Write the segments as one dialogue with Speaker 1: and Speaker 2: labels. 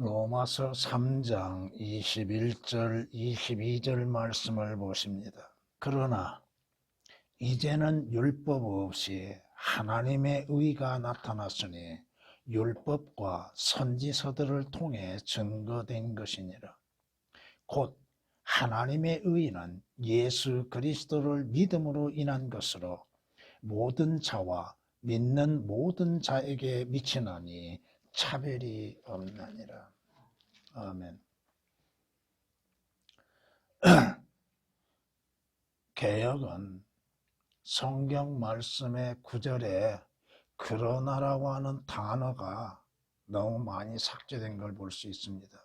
Speaker 1: 로마서 3장 21절 22절 말씀을 보십니다. 그러나 이제는 율법 없이 하나님의 의가 나타났으니 율법과 선지서들을 통해 증거된 것이니라. 곧 하나님의 의는 예수 그리스도를 믿음으로 인한 것으로 모든 자와 믿는 모든 자에게 미치나니 차별이 없나니라. 아멘. 개역은 성경 말씀의 9절에 그러나라고 하는 단어가 너무 많이 삭제된 걸 볼 수 있습니다.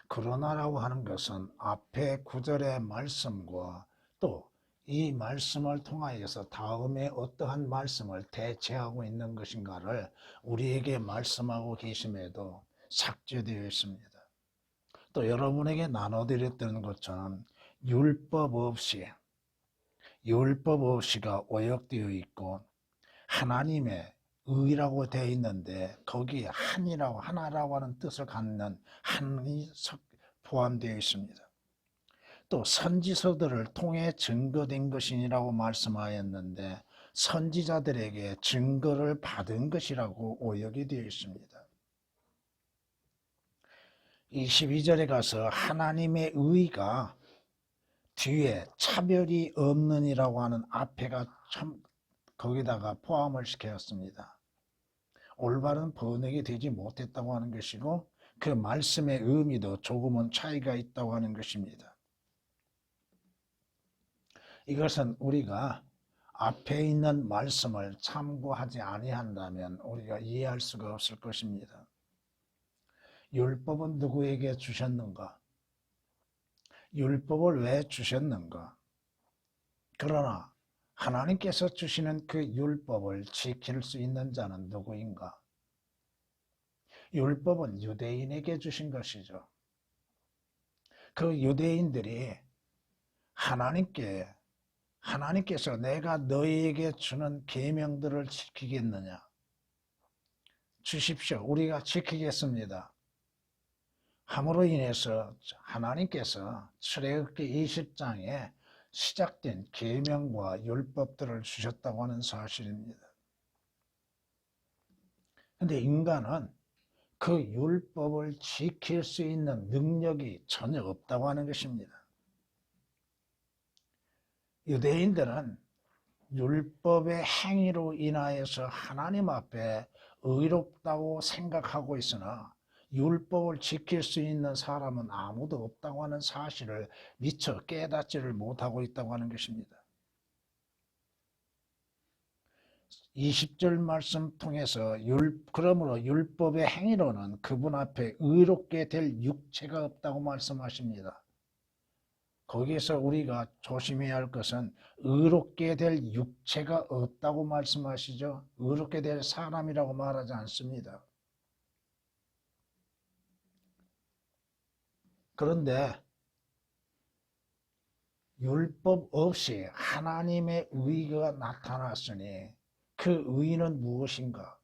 Speaker 1: 그러나라고 하는 것은 앞에 9절의 말씀과 또 이 말씀을 통하여서 다음에 어떠한 말씀을 대체하고 있는 것인가를 우리에게 말씀하고 계심에도 삭제되어 있습니다. 또 여러분에게 나눠드렸던 것처럼 율법 없이가 오역되어 있고 하나님의 의라고 되어 있는데 거기에 하나라고 하는 뜻을 갖는 한이 포함되어 있습니다. 또 선지서들을 통해 증거된 것이라고 말씀하였는데 선지자들에게 증거를 받은 것이라고 오역이 되어 있습니다. 22절에 가서 하나님의 의가 뒤에 차별이 없느니라고 하는 앞에가 참 거기다가 포함을 시켰습니다. 올바른 번역이 되지 못했다고 하는 것이고 그 말씀의 의미도 조금은 차이가 있다고 하는 것입니다. 이것은 우리가 앞에 있는 말씀을 참고하지 아니한다면 우리가 이해할 수가 없을 것입니다. 율법은 누구에게 주셨는가? 율법을 왜 주셨는가? 그러나 하나님께서 주시는 그 율법을 지킬 수 있는 자는 누구인가? 율법은 유대인에게 주신 것이죠. 그 유대인들이 하나님께서 내가 너희에게 주는 계명들을 지키겠느냐? 주십시오. 우리가 지키겠습니다. 함으로 인해서 하나님께서 출애굽기 20장에 시작된 계명과 율법들을 주셨다고 하는 사실입니다. 그런데 인간은 그 율법을 지킬 수 있는 능력이 전혀 없다고 하는 것입니다. 유대인들은 율법의 행위로 인하여서 하나님 앞에 의롭다고 생각하고 있으나 율법을 지킬 수 있는 사람은 아무도 없다고 하는 사실을 미처 깨닫지를 못하고 있다고 하는 것입니다. 20절 말씀 통해서 그러므로 율법의 행위로는 그분 앞에 의롭게 될 육체가 없다고 말씀하십니다. 거기에서 우리가 조심해야 할 것은 의롭게 될 육체가 없다고 말씀하시죠. 의롭게 될 사람이라고 말하지 않습니다. 그런데 율법 없이 하나님의 의가 나타났으니 그 의는 무엇인가?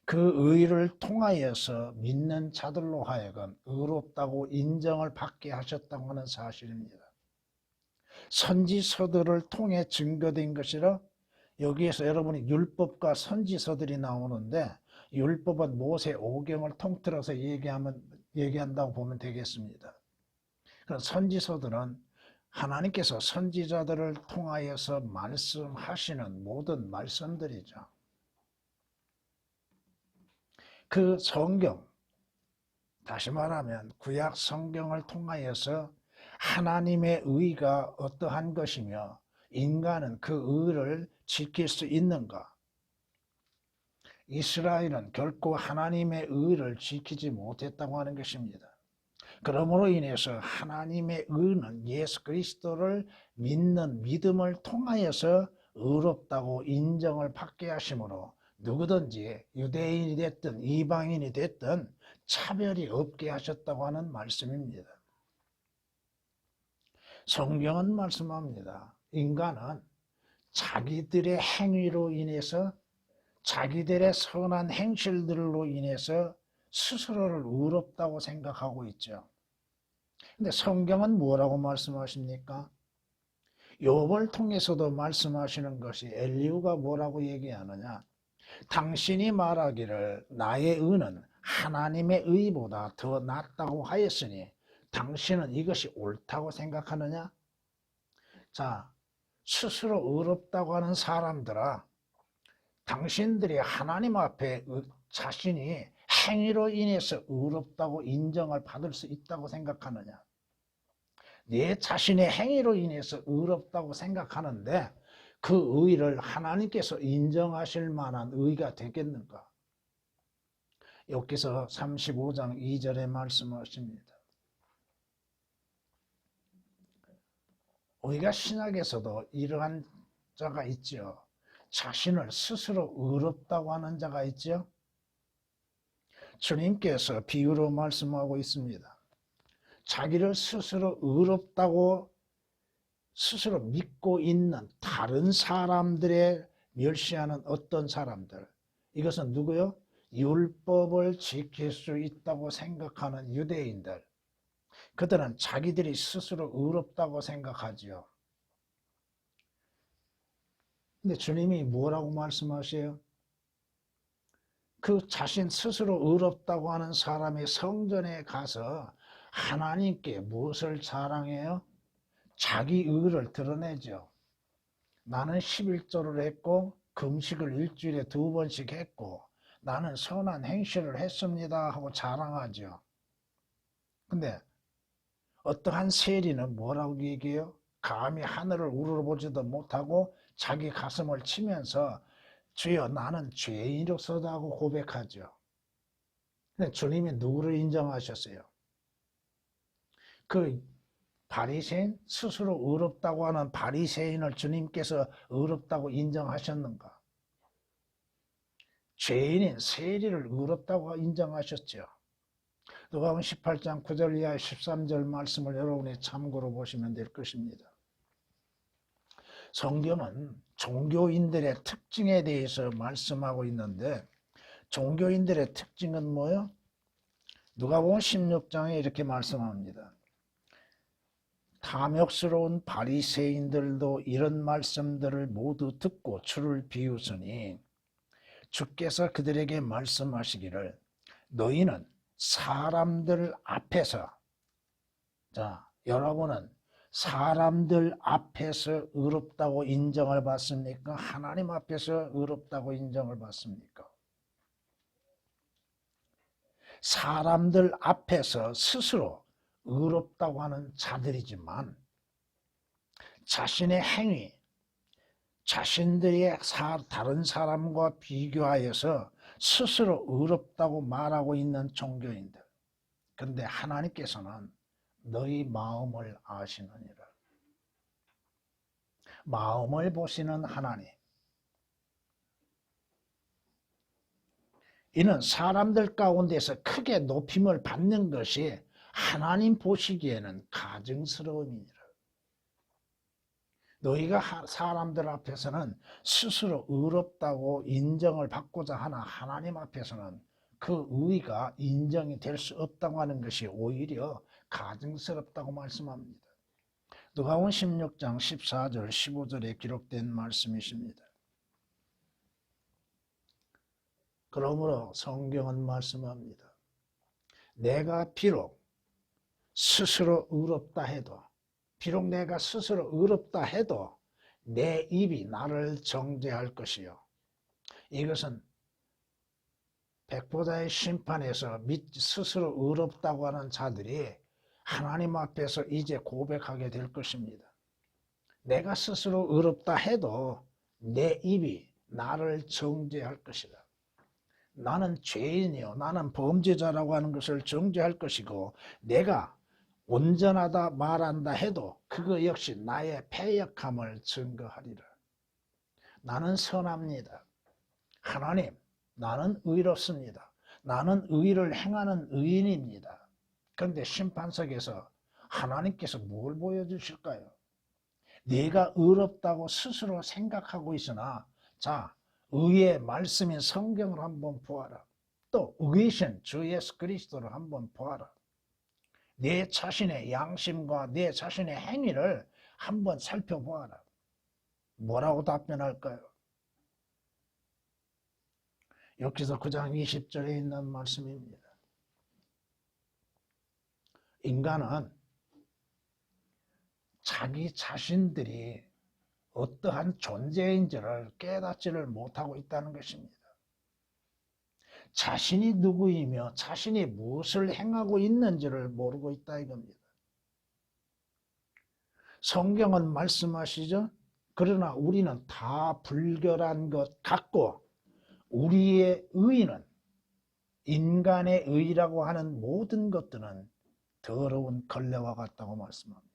Speaker 1: 그 의를 통하여서 믿는 자들로 하여금 의롭다고 인정을 받게 하셨다고 하는 사실입니다. 선지서들을 통해 증거된 것이라 여기에서 여러분이 율법과 선지서들이 나오는데 율법은 모세 오경을 통틀어서 얘기한다고 보면 되겠습니다. 선지서들은 하나님께서 선지자들을 통하여서 말씀하시는 모든 말씀들이죠. 그 성경, 다시 말하면 구약 성경을 통하여서 하나님의 의가 어떠한 것이며 인간은 그 의를 지킬 수 있는가? 이스라엘은 결코 하나님의 의를 지키지 못했다고 하는 것입니다. 그러므로 인해서 하나님의 의는 예수 그리스도를 믿는 믿음을 통하여서 의롭다고 인정을 받게 하심으로 누구든지 유대인이 됐든 이방인이 됐든 차별이 없게 하셨다고 하는 말씀입니다. 성경은 말씀합니다. 인간은 자기들의 행위로 인해서 자기들의 선한 행실들로 인해서 스스로를 의롭다고 생각하고 있죠. 근데 성경은 뭐라고 말씀하십니까? 욥을 통해서도 말씀하시는 것이 엘리후가 뭐라고 얘기하느냐? 당신이 말하기를 나의 의는 하나님의 의보다 더 낫다고 하였으니 당신은 이것이 옳다고 생각하느냐? 자, 스스로 의롭다고 하는 사람들아, 당신들이 하나님 앞에 자신이 행위로 인해서 의롭다고 인정을 받을 수 있다고 생각하느냐? 내 자신의 행위로 인해서 의롭다고 생각하는데 그 의를 하나님께서 인정하실 만한 의가 되겠는가? 욥기서 35장 2절에 말씀하십니다. 우리가 신약에서도 이러한 자가 있죠. 자신을 스스로 의롭다고 하는 자가 있죠. 주님께서 비유로 말씀하고 있습니다. 자기를 스스로 의롭다고 스스로 믿고 있는 다른 사람들의 멸시하는 어떤 사람들, 이것은 누구요? 율법을 지킬 수 있다고 생각하는 유대인들. 그들은 자기들이 스스로 의롭다고 생각하지요. 근데 주님이 뭐라고 말씀하세요? 그 자신 스스로 의롭다고 하는 사람이 성전에 가서 하나님께 무엇을 자랑해요? 자기 의를 드러내죠. 나는 11조를 했고 금식을 일주일에 2번씩 했고 나는 선한 행실을 했습니다 하고 자랑하죠. 근데 어떠한 세리는 뭐라고 얘기해요? 감히 하늘을 우러러보지도 못하고 자기 가슴을 치면서 주여 나는 죄인으로서다 하고 고백하죠. 근데 주님이 누구를 인정하셨어요? 그 바리새인, 스스로 의롭다고 하는 바리새인을 주님께서 의롭다고 인정하셨는가? 죄인인 세리를 의롭다고 인정하셨죠. 누가복음 18장 9절 이하 13절 말씀을 여러분이 참고로 보시면 될 것입니다. 성경은 종교인들의 특징에 대해서 말씀하고 있는데 종교인들의 특징은 뭐예요? 누가복음 16장에 이렇게 말씀합니다. 탐욕스러운 바리새인들도 이런 말씀들을 모두 듣고 주를 비웃으니 주께서 그들에게 말씀하시기를 너희는 사람들 앞에서, 자, 여러분은 사람들 앞에서 의롭다고 인정을 받습니까? 하나님 앞에서 의롭다고 인정을 받습니까? 사람들 앞에서 스스로 의롭다고 하는 자들이지만 자신의 행위, 자신들이 다른 사람과 비교하여서 스스로 의롭다고 말하고 있는 종교인들. 그런데 하나님께서는 너희 마음을 아시느니라. 마음을 보시는 하나님. 이는 사람들 가운데서 크게 높임을 받는 것이 하나님 보시기에는 가증스러움이니라. 너희가 사람들 앞에서는 스스로 의롭다고 인정을 받고자 하나 하나님 앞에서는 그 의가 인정이 될 수 없다고 하는 것이 오히려 가증스럽다고 말씀합니다. 누가복음 16장 14절 15절에 기록된 말씀이십니다. 그러므로 성경은 말씀합니다. 내가 비록 스스로 의롭다 해도, 비록 내가 스스로 의롭다 해도 내 입이 나를 정죄할 것이요. 이것은 백보자의 심판에서 스스로 의롭다고 하는 자들이 하나님 앞에서 이제 고백하게 될 것입니다. 내가 스스로 의롭다 해도 내 입이 나를 정죄할 것이다. 나는 죄인이요, 나는 범죄자라고 하는 것을 정죄할 것이고 내가 온전하다 말한다 해도 그거 역시 나의 패역함을 증거하리라. 나는 선합니다. 하나님, 나는 의롭습니다. 나는 의를 행하는 의인입니다. 그런데 심판석에서 하나님께서 뭘 보여주실까요? 네가 의롭다고 스스로 생각하고 있으나 자, 의의 말씀인 성경을 한번 보아라. 또 의이신 주 예수 그리스도를 한번 보아라. 내 자신의 양심과 내 자신의 행위를 한번 살펴보아라. 뭐라고 답변할까요? 욥기서 9장 20절에 있는 말씀입니다. 인간은 자기 자신들이 어떠한 존재인지를 깨닫지를 못하고 있다는 것입니다. 자신이 누구이며 자신이 무엇을 행하고 있는지를 모르고 있다 이겁니다. 성경은 말씀하시죠. 그러나 우리는 다 불결한 것 같고 우리의 의는 인간의 의라고 하는 모든 것들은 더러운 걸레와 같다고 말씀합니다.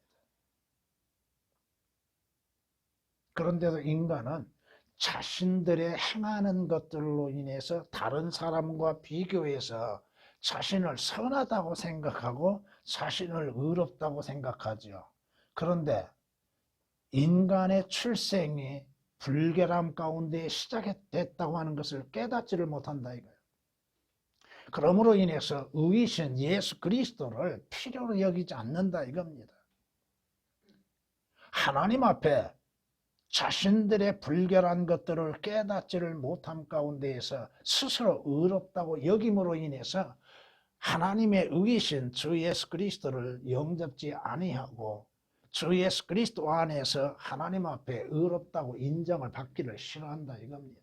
Speaker 1: 그런데도 인간은 자신들의 행하는 것들로 인해서 다른 사람과 비교해서 자신을 선하다고 생각하고 자신을 의롭다고 생각하죠. 그런데 인간의 출생이 불결함 가운데 시작됐다고 하는 것을 깨닫지를 못한다 이거예요. 그러므로 인해서 의이신 예수 그리스도를 필요로 여기지 않는다 이겁니다. 하나님 앞에 자신들의 불결한 것들을 깨닫지를 못함 가운데에서 스스로 의롭다고 여김으로 인해서 하나님의 의이신 주 예수 그리스도를 영접지 아니하고 주 예수 그리스도 안에서 하나님 앞에 의롭다고 인정을 받기를 싫어한다 이겁니다.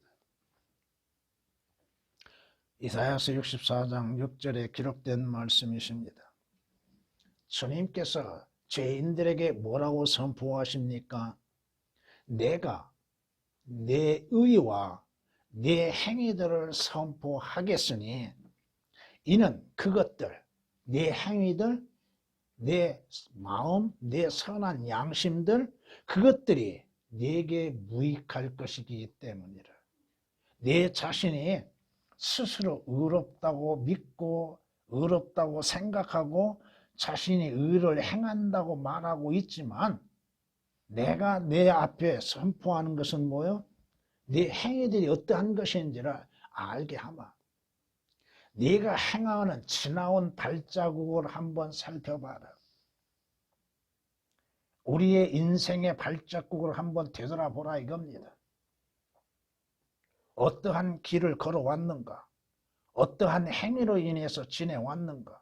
Speaker 1: 이사야서 64장 6절에 기록된 말씀이십니다. 주님께서 죄인들에게 뭐라고 선포하십니까? 내가 내 의와 내 행위들을 선포하겠으니 이는 그것들, 내 행위들, 내 마음, 내 선한 양심들 그것들이 내게 무익할 것이기 때문이라. 내 자신이 스스로 의롭다고 믿고 의롭다고 생각하고 자신이 의를 행한다고 말하고 있지만 내가 내 앞에 선포하는 것은 뭐요? 네 행위들이 어떠한 것인지를 알게 하마. 네가 행하는 지나온 발자국을 한번 살펴봐라. 우리의 인생의 발자국을 한번 되돌아보라 이겁니다. 어떠한 길을 걸어왔는가? 어떠한 행위로 인해서 지내왔는가?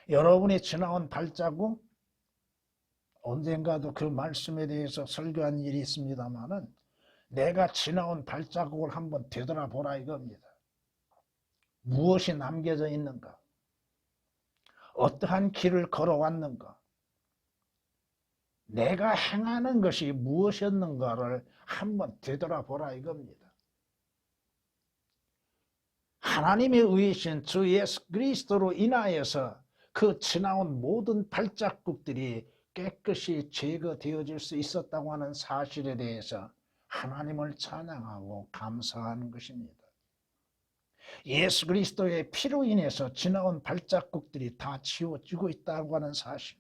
Speaker 1: 여러분이 지나온 발자국, 언젠가도 그 말씀에 대해서 설교한 일이 있습니다만은 내가 지나온 발자국을 한번 되돌아보라 이겁니다. 무엇이 남겨져 있는가? 어떠한 길을 걸어왔는가? 내가 행하는 것이 무엇이었는가를 한번 되돌아보라 이겁니다. 하나님의 의이신 주 예수 그리스도로 인하여서 그 지나온 모든 발자국들이 깨끗이 제거되어질 수 있었다고 하는 사실에 대해서 하나님을 찬양하고 감사하는 것입니다. 예수 그리스도의 피로 인해서 지나온 발자국들이 다 지워지고 있다고 하는 사실.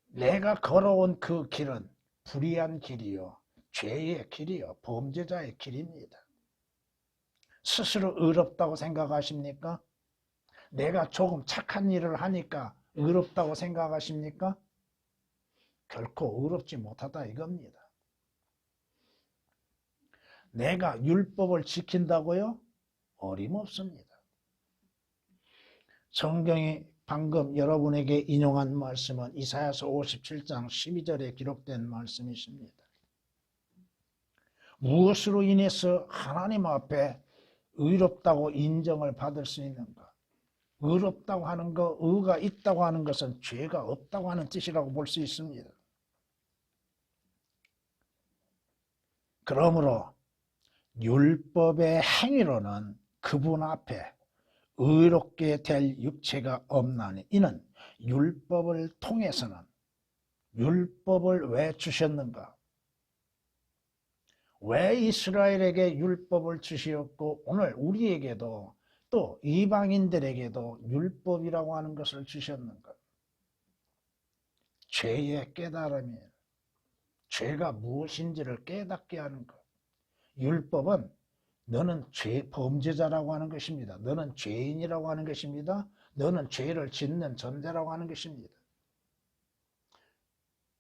Speaker 1: 내가 걸어온 그 길은 불의한 길이요, 죄의 길이요, 범죄자의 길입니다. 스스로 의롭다고 생각하십니까? 내가 조금 착한 일을 하니까 의롭다고 생각하십니까? 결코 의롭지 못하다 이겁니다. 내가 율법을 지킨다고요? 어림없습니다. 성경이 방금 여러분에게 인용한 말씀은 이사야서 57장 12절에 기록된 말씀이십니다. 무엇으로 인해서 하나님 앞에 의롭다고 인정을 받을 수 있는가? 의롭다고 하는 것, 의가 있다고 하는 것은 죄가 없다고 하는 뜻이라고 볼 수 있습니다. 그러므로 율법의 행위로는 그분 앞에 의롭게 될 육체가 없나니 이는 율법을 통해서는 율법을 왜 주셨는가? 왜 이스라엘에게 율법을 주시었고 오늘 우리에게도 또 이방인들에게도 율법이라고 하는 것을 주셨는가? 죄의 깨달음이에요. 죄가 무엇인지를 깨닫게 하는 것. 율법은 너는 범죄자라고 하는 것입니다. 너는 죄인이라고 하는 것입니다. 너는 죄를 짓는 존재라고 하는 것입니다.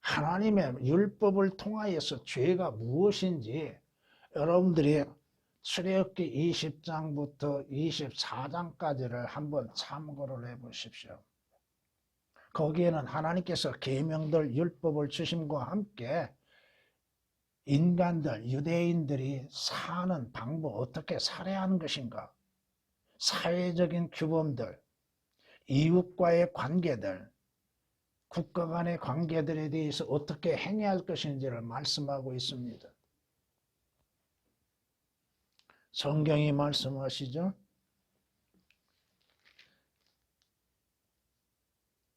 Speaker 1: 하나님의 율법을 통하여서 죄가 무엇인지 여러분들이 출애굽기 20장부터 24장까지를 한번 참고를 해 보십시오. 거기에는 하나님께서 계명들 율법을 주심과 함께 인간들, 유대인들이 사는 방법, 어떻게 살아야 하는 것인가, 사회적인 규범들, 이웃과의 관계들, 국가 간의 관계들에 대해서 어떻게 행해야 할 것인지를 말씀하고 있습니다. 성경이 말씀하시죠.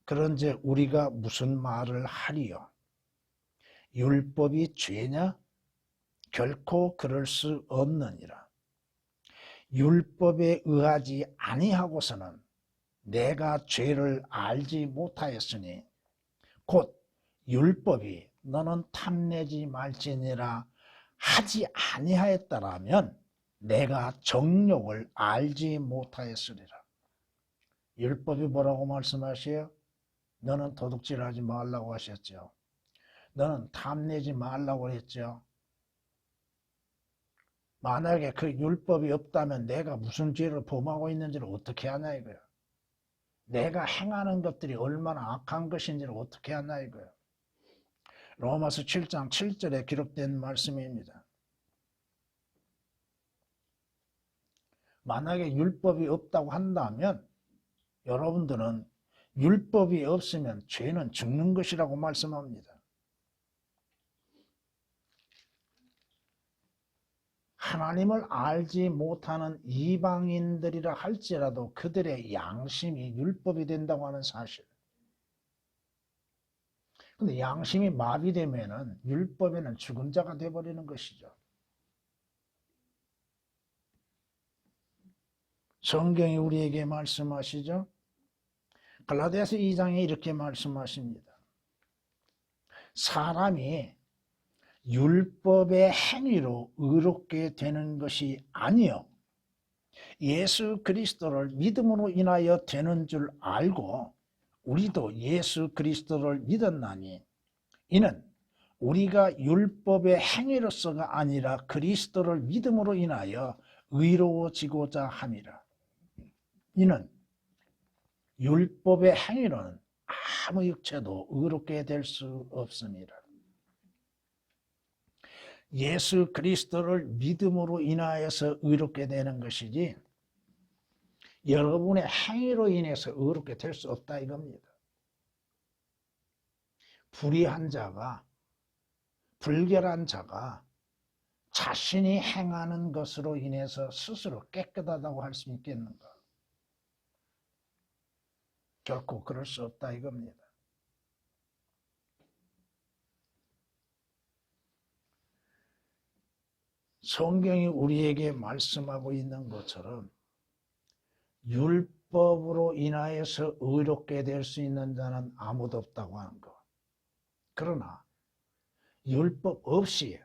Speaker 1: 그런즉 우리가 무슨 말을 하리요? 율법이 죄냐? 결코 그럴 수 없느니라. 율법에 의하지 아니하고서는 내가 죄를 알지 못하였으니 곧 율법이 너는 탐내지 말지니라 하지 아니하였다라면 내가 정욕을 알지 못하였으리라. 율법이 뭐라고 말씀하세요? 너는 도둑질하지 말라고 하셨죠. 너는 탐내지 말라고 했죠. 만약에 그 율법이 없다면 내가 무슨 죄를 범하고 있는지를 어떻게 하냐 이거야. 내가 행하는 것들이 얼마나 악한 것인지를 어떻게 하냐 이거야. 로마서 7장 7절에 기록된 말씀입니다. 만약에 율법이 없다고 한다면 여러분들은 율법이 없으면 죄는 죽는 것이라고 말씀합니다. 하나님을 알지 못하는 이방인들이라 할지라도 그들의 양심이 율법이 된다고 하는 사실. 근데 양심이 마비되면은 율법에는 죽은 자가 되어버리는 것이죠. 성경이 우리에게 말씀하시죠. 갈라디아서 2장에 이렇게 말씀하십니다. 사람이 율법의 행위로 의롭게 되는 것이 아니요 예수 그리스도를 믿음으로 인하여 되는 줄 알고 우리도 예수 그리스도를 믿었나니 이는 우리가 율법의 행위로서가 아니라 그리스도를 믿음으로 인하여 의로워지고자 함이라. 이는 율법의 행위로는 아무 육체도 의롭게 될 수 없습니다. 예수 그리스도를 믿음으로 인하여서 의롭게 되는 것이지 여러분의 행위로 인해서 의롭게 될 수 없다 이겁니다. 불의한 자가, 불결한 자가 자신이 행하는 것으로 인해서 스스로 깨끗하다고 할 수 있겠는가? 결코 그럴 수 없다 이겁니다. 성경이 우리에게 말씀하고 있는 것처럼 율법으로 인하여서 의롭게 될 수 있는 자는 아무도 없다고 하는 것. 그러나 율법 없이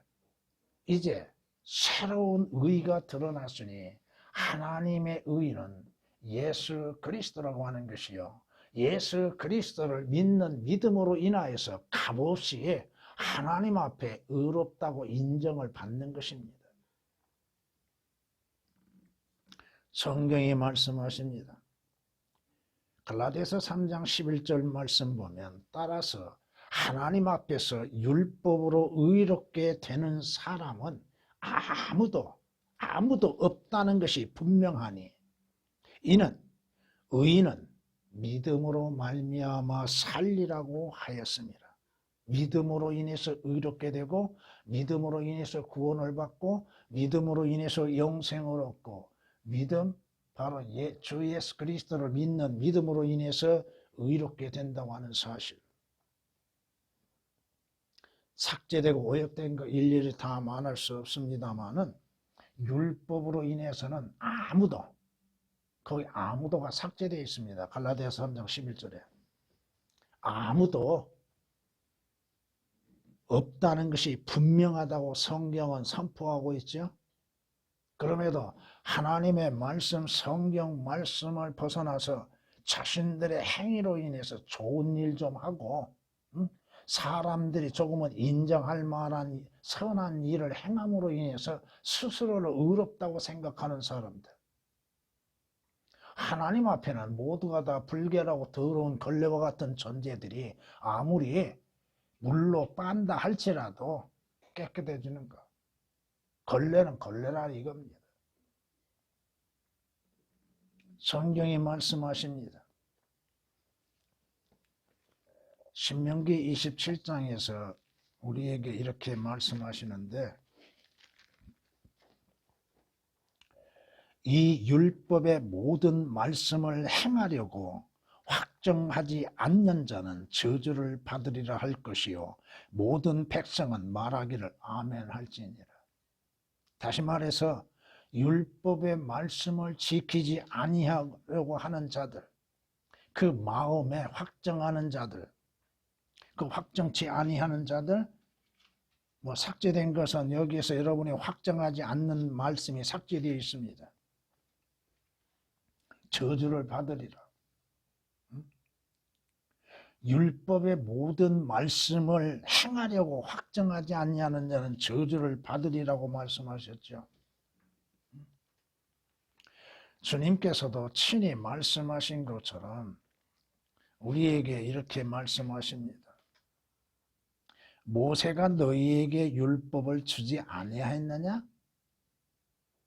Speaker 1: 이제 새로운 의가 드러났으니 하나님의 의는 예수 그리스도라고 하는 것이요. 예수 그리스도를 믿는 믿음으로 인하여서 값없이 하나님 앞에 의롭다고 인정을 받는 것입니다. 성경이 말씀하십니다. 갈라디아서 3장 11절 말씀 보면 따라서 하나님 앞에서 율법으로 의롭게 되는 사람은 아무도 없다는 것이 분명하니 이는 의인은 믿음으로 말미암아 살리라고 하였습니다. 믿음으로 인해서 의롭게 되고 믿음으로 인해서 구원을 받고 믿음으로 인해서 영생을 얻고 믿음, 바로 주 예수 그리스도를 믿는 믿음으로 인해서 의롭게 된다고 하는 사실. 삭제되고 오역된 거 일일이 다 말할 수 없습니다만은 율법으로 인해서는 거기 아무도가 삭제되어 있습니다. 갈라디아서 3장 11절에 아무도 없다는 것이 분명하다고 성경은 선포하고 있죠. 그럼에도 하나님의 말씀, 성경 말씀을 벗어나서 자신들의 행위로 인해서 좋은 일 좀 하고 사람들이 조금은 인정할 만한 선한 일을 행함으로 인해서 스스로를 의롭다고 생각하는 사람들, 하나님 앞에는 모두가 다 불결하고 더러운 걸레와 같은 존재들이 아무리 물로 빤다 할지라도 깨끗해지는 것. 걸레는 걸레라 이겁니다. 성경이 말씀하십니다. 신명기 27장에서 우리에게 이렇게 말씀하시는데, 이 율법의 모든 말씀을 행하려고 확정하지 않는 자는 저주를 받으리라 할 것이요 모든 백성은 말하기를 아멘 할지니라. 다시 말해서 율법의 말씀을 지키지 아니하려고 하는 자들, 그 마음에 확정하는 자들, 그 확정치 아니하는 자들, 삭제된 것은 여기에서 여러분이 확정하지 않는 말씀이 삭제되어 있습니다. 저주를 받으리라. 율법의 모든 말씀을 행하려고 확정하지 아니하는 자는 저주를 받으리라고 말씀하셨죠. 주님께서도 친히 말씀하신 것처럼 우리에게 이렇게 말씀하십니다. 모세가 너희에게 율법을 주지 아니하였느냐?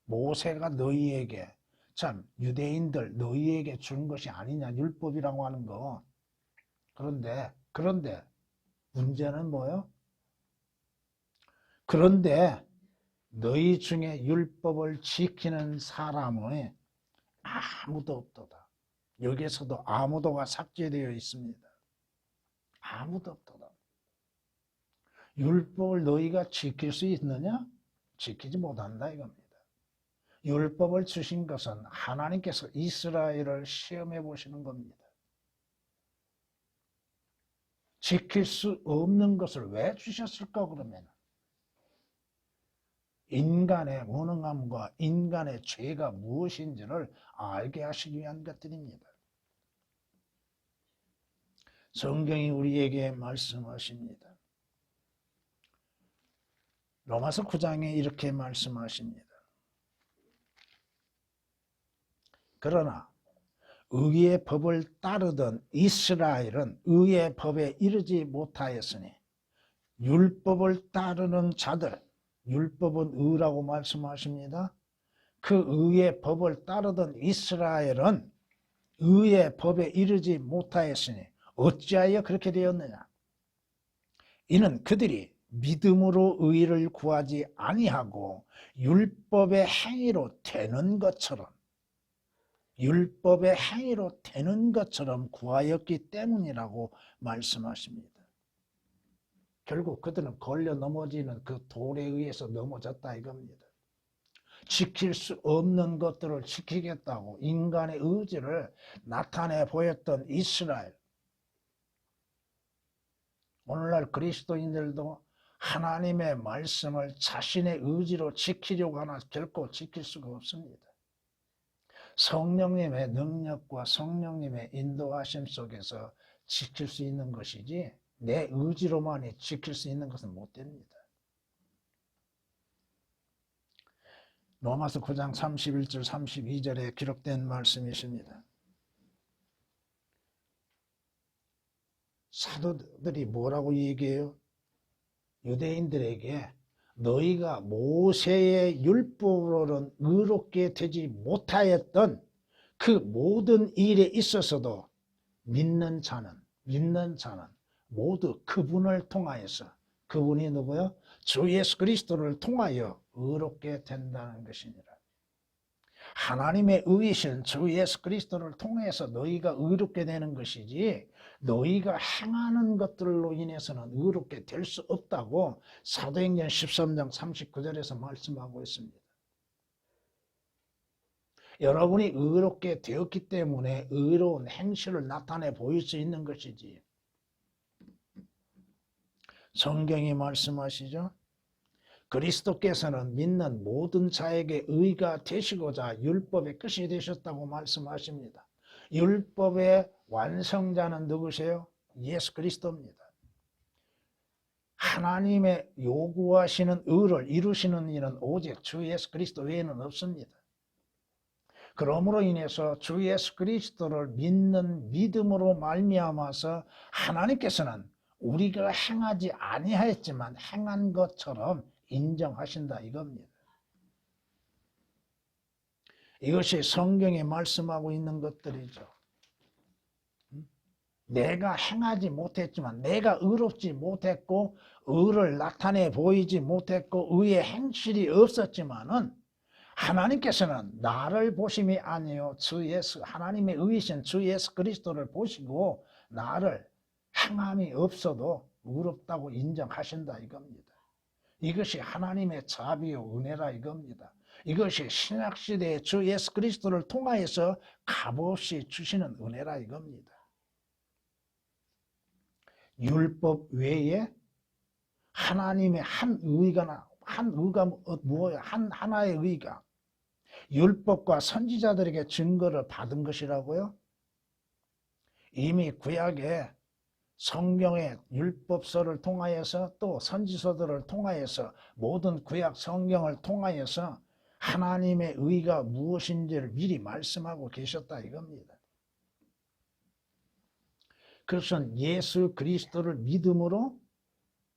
Speaker 1: 모세가 너희에게, 참 유대인들 너희에게 준 것이 아니냐, 율법이라고 하는 거. 그런데 문제는 뭐요? 그런데 너희 중에 율법을 지키는 사람은 아무도 없도다. 여기에서도 아무도가 삭제되어 있습니다. 아무도 없도다. 율법을 너희가 지킬 수 있느냐? 지키지 못한다 이겁니다. 율법을 주신 것은 하나님께서 이스라엘을 시험해 보시는 겁니다. 지킬 수 없는 것을 왜 주셨을까 그러면? 인간의 무능함과 인간의 죄가 무엇인지를 알게 하시기 위한 것들입니다. 성경이 우리에게 말씀하십니다. 로마서 9장에 이렇게 말씀하십니다. 그러나 의의 법을 따르던 이스라엘은 의의 법에 이르지 못하였으니 율법을 따르는 자들, 율법은 의라고 말씀하십니다. 그 의의 법을 따르던 이스라엘은 의의 법에 이르지 못하였으니 어찌하여 그렇게 되었느냐? 이는 그들이 믿음으로 의를 구하지 아니하고 율법의 행위로 되는 것처럼 구하였기 때문이라고 말씀하십니다. 결국 그들은 걸려 넘어지는 그 돌에 의해서 넘어졌다 이겁니다. 지킬 수 없는 것들을 지키겠다고 인간의 의지를 나타내 보였던 이스라엘. 오늘날 그리스도인들도 하나님의 말씀을 자신의 의지로 지키려고 하나 결코 지킬 수가 없습니다. 성령님의 능력과 성령님의 인도하심 속에서 지킬 수 있는 것이지 내 의지로만이 지킬 수 있는 것은 못 됩니다. 로마서 9장 31절 32절에 기록된 말씀이십니다. 사도들이 뭐라고 얘기해요? 유대인들에게 너희가 모세의 율법으로는 의롭게 되지 못하였던 그 모든 일에 있어서도 믿는 자는 모두 그분을 통하여서, 그분이 누구요? 주 예수 그리스도를 통하여 의롭게 된다는 것이니라. 하나님의 의이신 주 예수 그리스도를 통해서 너희가 의롭게 되는 것이지 너희가 행하는 것들로 인해서는 의롭게 될 수 없다고 사도행전 13장 39절에서 말씀하고 있습니다. 여러분이 의롭게 되었기 때문에 의로운 행실을 나타내 보일 수 있는 것이지 성경이 말씀하시죠. 그리스도께서는 믿는 모든 자에게 의가 되시고자 율법의 끝이 되셨다고 말씀하십니다. 율법의 완성자는 누구세요? 예수 그리스도입니다. 하나님의 요구하시는 의를 이루시는 이는 오직 주 예수 그리스도 외에는 없습니다. 그러므로 인해서 주 예수 그리스도를 믿는 믿음으로 말미암아서 하나님께서는 우리가 행하지 아니하였지만 행한 것처럼 인정하신다 이겁니다. 이것이 성경에 말씀하고 있는 것들이죠. 내가 행하지 못했지만, 내가 의롭지 못했고 의를 나타내 보이지 못했고 의의 행실이 없었지만은 하나님께서는 나를 보심이 아니요 주 예수, 하나님의 의이신 주 예수 그리스도를 보시고 나를 행함이 없어도 의롭다고 인정하신다 이겁니다. 이것이 하나님의 자비요 은혜라 이겁니다. 이것이 신약시대의 주 예수 그리스도를 통하여서 값없이 주시는 은혜라 이겁니다. 율법 외에 하나님의 한 의가 뭐야? 하나의 의가 율법과 선지자들에게 증거를 받은 것이라고요? 이미 구약에 성경의 율법서를 통하여서 또 선지서들을 통하여서 모든 구약 성경을 통하여서 하나님의 의가 무엇인지를 미리 말씀하고 계셨다 이겁니다. 그것은 예수 그리스도를 믿음으로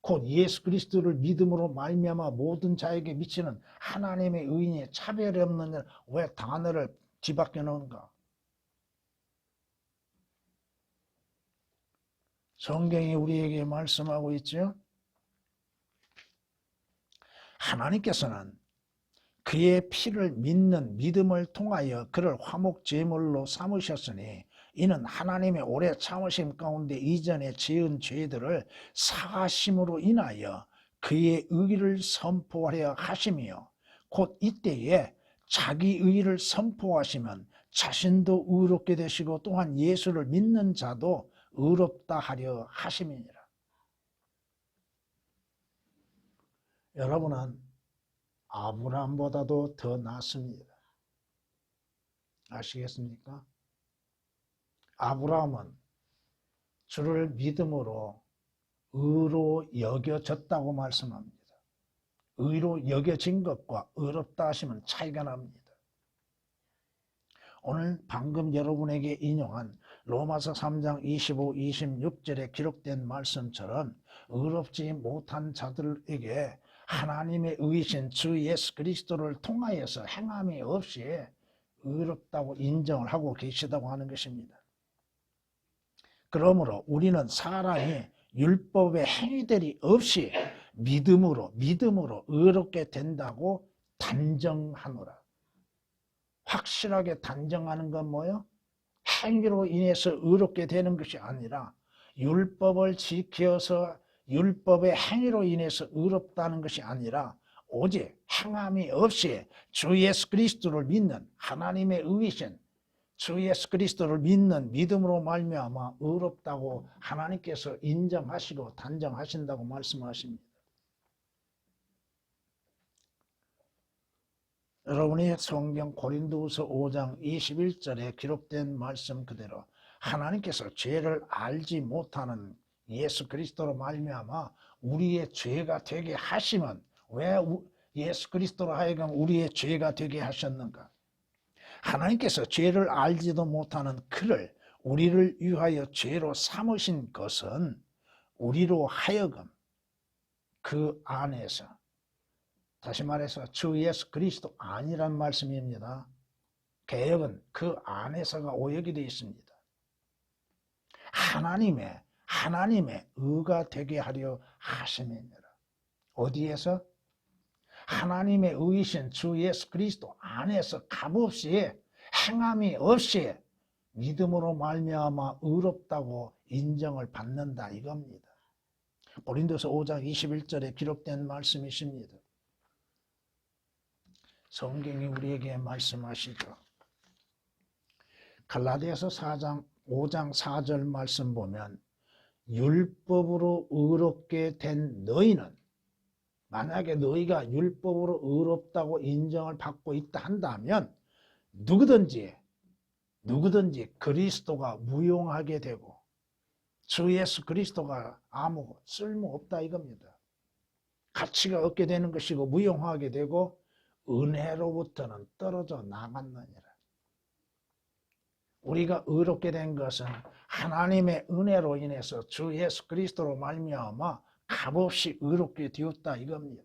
Speaker 1: 곧 예수 그리스도를 믿음으로 말미암아 모든 자에게 미치는 하나님의 의인의 차별이 없는 일, 왜 단어를 뒤바뀌어 놓은가? 성경이 우리에게 말씀하고 있죠. 하나님께서는 그의 피를 믿는 믿음을 통하여 그를 화목제물로 삼으셨으니 이는 하나님의 오래 참으심 가운데 이전에 지은 죄들을 사하심으로 인하여 그의 의를 선포하려 하심이요 곧 이때에 자기 의를 선포하시면 자신도 의롭게 되시고 또한 예수를 믿는 자도 의롭다 하려 하심이니라. 여러분은 아브라함보다도 더 낫습니다. 아시겠습니까? 아브라함은 주를 믿음으로 의로 여겨졌다고 말씀합니다. 의로 여겨진 것과 의롭다 하시면 차이가 납니다. 오늘 방금 여러분에게 인용한 로마서 3장 25, 26절에 기록된 말씀처럼 의롭지 못한 자들에게 하나님의 의이신 주 예수 그리스도를 통하여서 행함이 없이 의롭다고 인정을 하고 계시다고 하는 것입니다. 그러므로 우리는 사람이 율법의 행위들이 없이 믿음으로 의롭게 된다고 단정하노라. 확실하게 단정하는 건 뭐예요? 행위로 인해서 의롭게 되는 것이 아니라 율법을 지켜서 율법의 행위로 인해서 의롭다는 것이 아니라 오직 행함이 없이 주 예수 그리스도를 믿는 하나님의 의이신 주 예수 그리스도를 믿는 믿음으로 말미암아 의롭다고 하나님께서 인정하시고 단정하신다고 말씀하십니다. 여러분이 성경 고린도후서 5장 21절에 기록된 말씀 그대로 하나님께서 죄를 알지 못하는 예수 그리스도로 말미암아 우리의 죄가 되게 하시면 왜 예수 그리스도로 하여금 우리의 죄가 되게 하셨는가? 하나님께서 죄를 알지도 못하는 그를 우리를 위하여 죄로 삼으신 것은 우리로 하여금 그 안에서 다시 말해서 주 예수 그리스도 아니란 말씀입니다. 개역은 그 안에서가 오역이 되어 있습니다. 하나님의 의가 되게 하려 하심이니라. 어디에서? 하나님의 의이신 주 예수 그리스도 안에서 값없이 행함이 없이 믿음으로 말미암아 의롭다고 인정을 받는다 이겁니다. 고린도서 5장 21절에 기록된 말씀이십니다. 성경이 우리에게 말씀하시죠. 갈라디아서 5장 4절 말씀 보면 율법으로 의롭게 된 너희는, 만약에 너희가 율법으로 의롭다고 인정을 받고 있다 한다면 누구든지 그리스도가 무용하게 되고 주 예수 그리스도가 아무 쓸모없다 이겁니다. 가치가 없게 되는 것이고 무용하게 되고 은혜로부터는 떨어져 나갔느니라. 우리가 의롭게 된 것은 하나님의 은혜로 인해서 주 예수 그리스도로 말미암아 값없이 의롭게 되었다 이겁니다.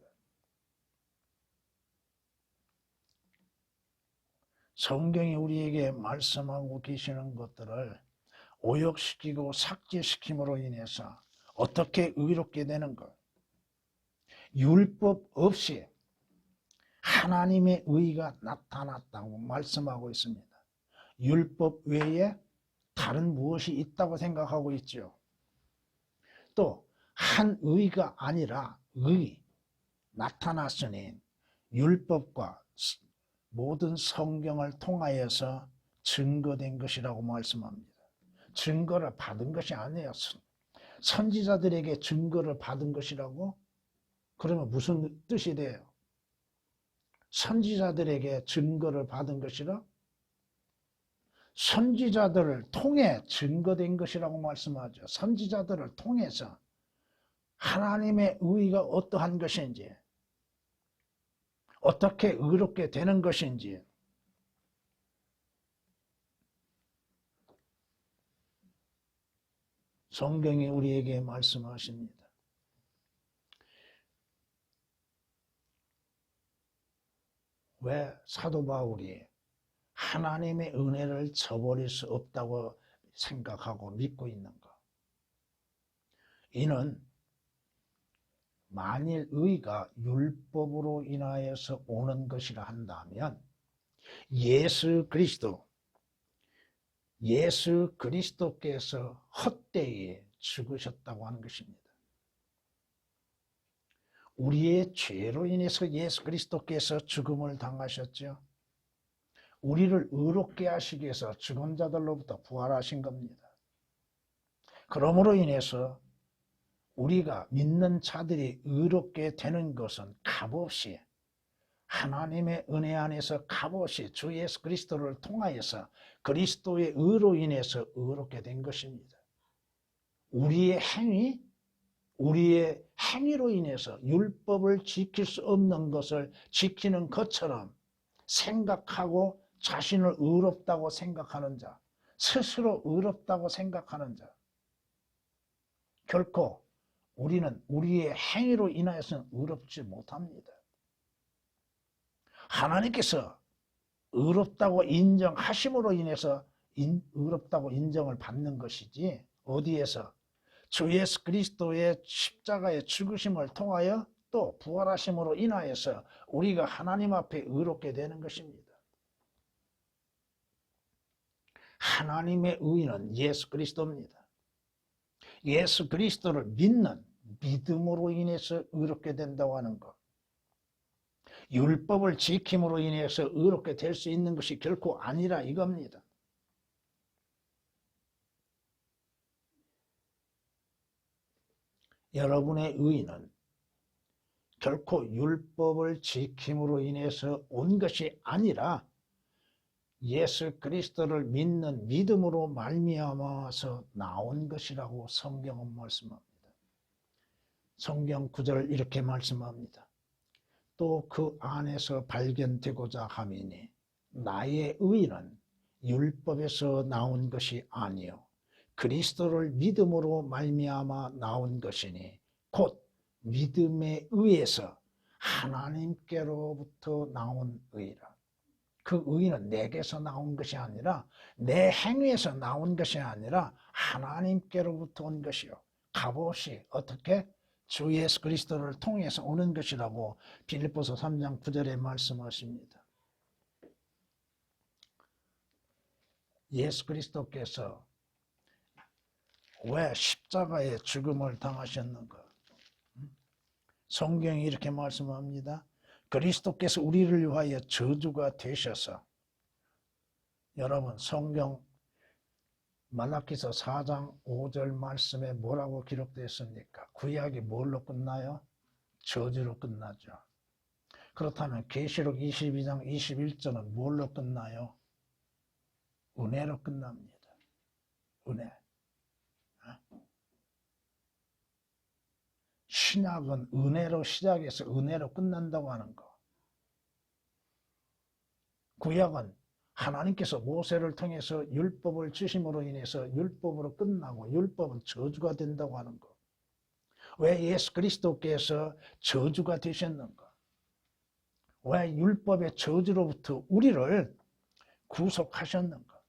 Speaker 1: 성경이 우리에게 말씀하고 계시는 것들을 오역시키고 삭제시킴으로 인해서 어떻게 의롭게 되는 것, 율법 없이 하나님의 의가 나타났다고 말씀하고 있습니다. 율법 외에 다른 무엇이 있다고 생각하고 있죠. 또 한 의가 아니라 의 나타났으니 율법과 모든 성경을 통하여서 증거된 것이라고 말씀합니다. 증거를 받은 것이 아니에요. 선지자들에게 증거를 받은 것이라고? 그러면 무슨 뜻이 돼요? 선지자들에게 증거를 받은 것이라? 선지자들을 통해 증거된 것이라고 말씀하죠. 선지자들을 통해서 하나님의 의가 어떠한 것인지, 어떻게 의롭게 되는 것인지, 성경이 우리에게 말씀하십니다. 왜 사도 바울이 하나님의 은혜를 저버릴 수 없다고 생각하고 믿고 있는가? 이는 만일 의가 율법으로 인하여서 오는 것이라 한다면 예수 그리스도께서 헛되이 죽으셨다고 하는 것입니다. 우리의 죄로 인해서 예수 그리스도께서 죽음을 당하셨죠. 우리를 의롭게 하시기 위해서 죽은 자들로부터 부활하신 겁니다. 그러므로 인해서 우리가 믿는 자들이 의롭게 되는 것은 값없이 하나님의 은혜 안에서 값없이 주 예수 그리스도를 통하여서 그리스도의 의로 인해서 의롭게 된 것입니다. 우리의 행위로 인해서 율법을 지킬 수 없는 것을 지키는 것처럼 생각하고 자신을 의롭다고 생각하는 자, 스스로 의롭다고 생각하는 자, 결코 우리는 우리의 행위로 인하여서는 의롭지 못합니다. 하나님께서 의롭다고 인정하심으로 인해서 의롭다고 인정을 받는 것이지, 어디에서? 주 예수 그리스도의 십자가의 죽으심을 통하여 또 부활하심으로 인하여서 우리가 하나님 앞에 의롭게 되는 것입니다. 하나님의 의는 예수 그리스도입니다. 예수 그리스도를 믿는 믿음으로 인해서 의롭게 된다고 하는 것, 율법을 지킴으로 인해서 의롭게 될 수 있는 것이 결코 아니라 이겁니다. 여러분의 의는 결코 율법을 지킴으로 인해서 온 것이 아니라 예수 그리스도를 믿는 믿음으로 말미암아서 나온 것이라고 성경은 말씀합니다. 성경 구절을 이렇게 말씀합니다. 또 그 안에서 발견되고자 함이니 나의 의는 율법에서 나온 것이 아니요 그리스도를 믿음으로 말미암아 나온 것이니 곧 믿음에 의해서 하나님께로부터 나온 의라. 그 의는 내게서 나온 것이 아니라 내 행위에서 나온 것이 아니라 하나님께로부터 온 것이요 값없이 어떻게? 주 예수 그리스도를 통해서 오는 것이라고 빌립보서 3장 9절에 말씀하십니다. 예수 그리스도께서 왜 십자가의 죽음을 당하셨는가? 성경이 이렇게 말씀합니다. 그리스도께서 우리를 위하여 저주가 되셔서, 여러분 성경 말라기서 4장 5절 말씀에 뭐라고 기록되어 있습니까? 구약이 뭘로 끝나요? 저주로 끝나죠. 그렇다면 계시록 22장 21절은 뭘로 끝나요? 은혜로 끝납니다. 은혜. 신약은 은혜로 시작해서 은혜로 끝난다고 하는 거. 구약은 하나님께서 모세를 통해서 율법을 주심으로 인해서 율법으로 끝나고 율법은 저주가 된다고 하는 거. 왜 예수 그리스도께서 저주가 되셨는가? 왜 율법의 저주로부터 우리를 구속하셨는가?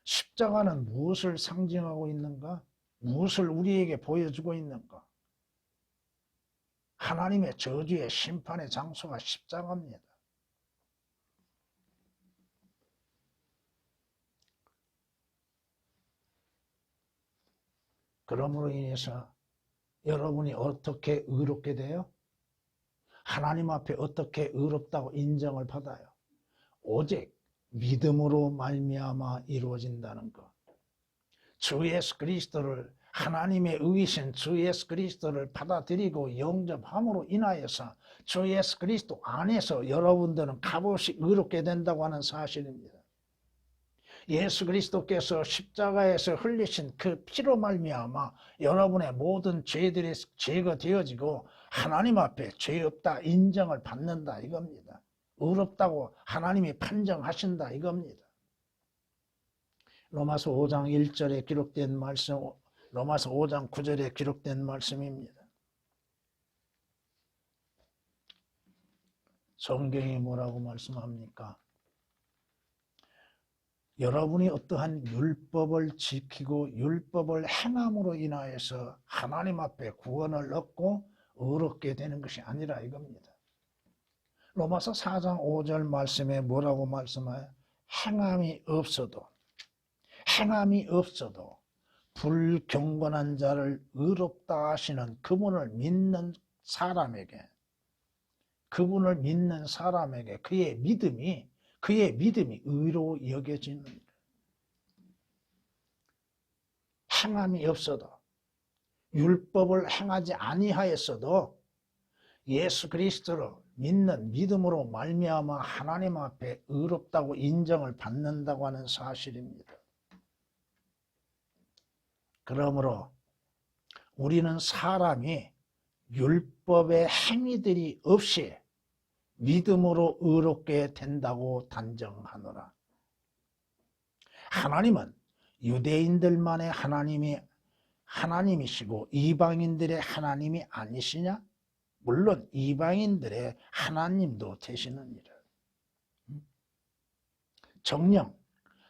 Speaker 1: 십자가는 무엇을 상징하고 있는가? 무엇을 우리에게 보여주고 있는가? 하나님의 저주의 심판의 장소가 십자가입니다. 그러므로 인해서 여러분이 어떻게 의롭게 돼요? 하나님 앞에 어떻게 의롭다고 인정을 받아요? 오직 믿음으로 말미암아 이루어진다는 것. 주 예수 그리스도를 하나님의 의이신 주 예수 그리스도를 받아들이고 영접함으로 인하여서 주 예수 그리스도 안에서 여러분들은 값없이 의롭게 된다고 하는 사실입니다. 예수 그리스도께서 십자가에서 흘리신 그 피로 말미암아 여러분의 모든 죄들이 제거되어지고 하나님 앞에 죄 없다 인정을 받는다 이겁니다. 의롭다고 하나님이 판정하신다 이겁니다. 로마서 5장 1절에 기록된 말씀, 로마서 5장 9절에 기록된 말씀입니다. 성경이 뭐라고 말씀합니까? 여러분이 어떠한 율법을 지키고 율법을 행함으로 인하여서 하나님 앞에 구원을 얻고 의롭게 되는 것이 아니라 이겁니다. 로마서 4장 5절 말씀에 뭐라고 말씀해요? 행함이 없어도 불경건한 자를 의롭다 하시는 그분을 믿는 사람에게 그의 믿음이 의로 여겨지는 거예요. 행함이 없어도 율법을 행하지 아니하였어도 예수 그리스도를 믿는 믿음으로 말미암아 하나님 앞에 의롭다고 인정을 받는다고 하는 사실입니다. 그러므로 우리는 사람이 율법의 행위들이 없이 믿음으로 의롭게 된다고 단정하노라. 하나님은 유대인들만의 하나님이시고 이방인들의 하나님이 아니시냐? 물론 이방인들의 하나님도 되시느니라. 정녕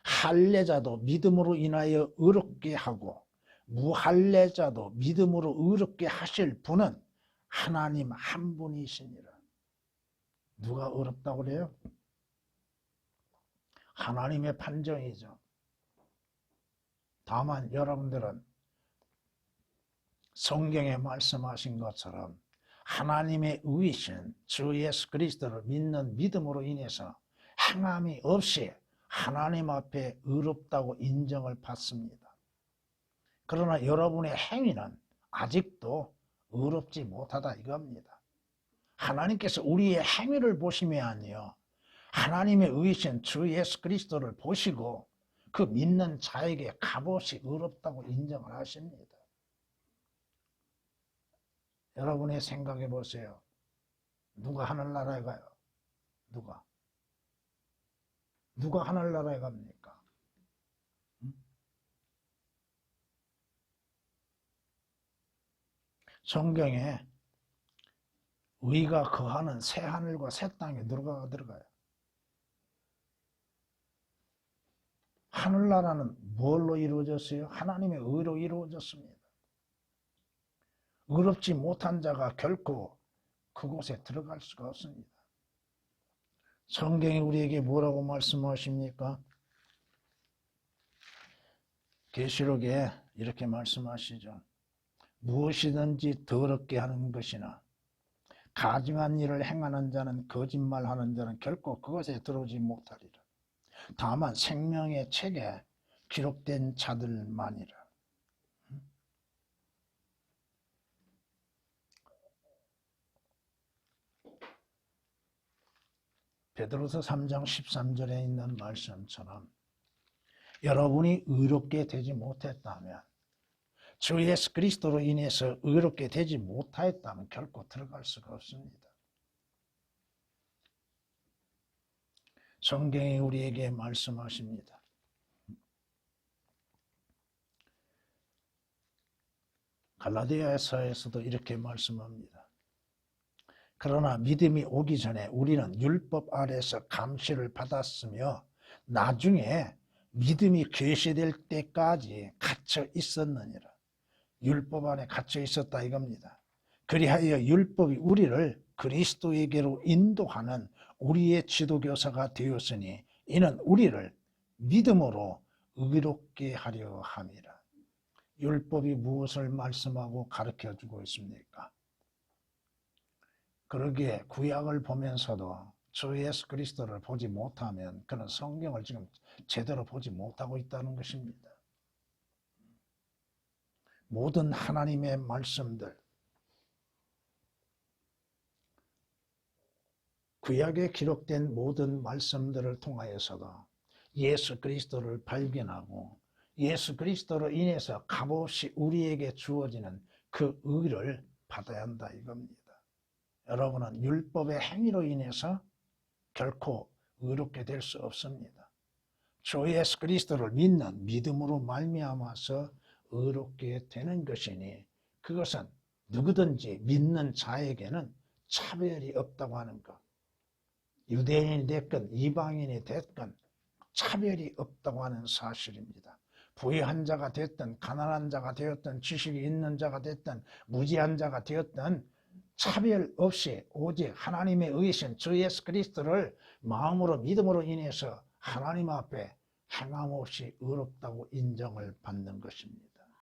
Speaker 1: 할례자도 믿음으로 인하여 의롭게 하고 무할례자도 믿음으로 의롭게 하실 분은 하나님 한 분이시니라. 누가 의롭다고 그래요? 하나님의 판정이죠. 다만 여러분들은 성경에 말씀하신 것처럼 하나님의 의이신 주 예수 그리스도를 믿는 믿음으로 인해서 행함이 없이 하나님 앞에 의롭다고 인정을 받습니다. 그러나 여러분의 행위는 아직도 의롭지 못하다 이겁니다. 하나님께서 우리의 행위를 보시면요, 하나님의 의이신 주 예수 그리스도를 보시고 그 믿는 자에게 값없이 의롭다고 인정을 하십니다. 여러분이 생각해 보세요. 누가 하늘나라에 가요? 누가 하늘나라에 갑니까? 성경에 의가 거하는 새 하늘과 새 땅에 누가 들어가요? 하늘나라는 뭘로 이루어졌어요? 하나님의 의로 이루어졌습니다. 의롭지 못한 자가 결코 그곳에 들어갈 수가 없습니다. 성경이 우리에게 뭐라고 말씀하십니까? 계시록에 이렇게 말씀하시죠. 무엇이든지 더럽게 하는 것이나 가증한 일을 행하는 자는 거짓말하는 자는 결코 그것에 들어오지 못하리라. 다만 생명의 책에 기록된 자들만이라. 베드로서 3장 13절에 있는 말씀처럼 여러분이 의롭게 되지 못했다면, 주 예수 그리스도로 인해서 의롭게 되지 못하였다면 결코 들어갈 수가 없습니다. 성경이 우리에게 말씀하십니다. 갈라디아서에서도 이렇게 말씀합니다. 그러나 믿음이 오기 전에 우리는 율법 아래서 감시를 받았으며 나중에 믿음이 계시될 때까지 갇혀 있었느니라. 율법 안에 갇혀 있었다 이겁니다. 그리하여 율법이 우리를 그리스도에게로 인도하는 우리의 지도교사가 되었으니 이는 우리를 믿음으로 의롭게 하려 함이라. 율법이 무엇을 말씀하고 가르쳐주고 있습니까? 그러기에 구약을 보면서도 주 예수 그리스도를 보지 못하면 그는 성경을 지금 제대로 보지 못하고 있다는 것입니다. 모든 하나님의 말씀들, 구약에 기록된 모든 말씀들을 통하여서도 예수 그리스도를 발견하고 예수 그리스도로 인해서 값없이 우리에게 주어지는 그 의를 받아야 한다 이겁니다. 여러분은 율법의 행위로 인해서 결코 의롭게 될 수 없습니다. 주 예수 그리스도를 믿는 믿음으로 말미암아서 의롭게 되는 것이니 그것은 누구든지 믿는 자에게는 차별이 없다고 하는 것. 유대인이 됐건 이방인이 됐건 차별이 없다고 하는 사실입니다. 부유한 자가 됐든 가난한 자가 되었든 지식이 있는 자가 됐든 무지한 자가 되었든 차별 없이 오직 하나님의 의신 주 예수 그리스도를 마음으로 믿음으로 인해서 하나님 앞에 행함 없이 의롭다고 인정을 받는 것입니다.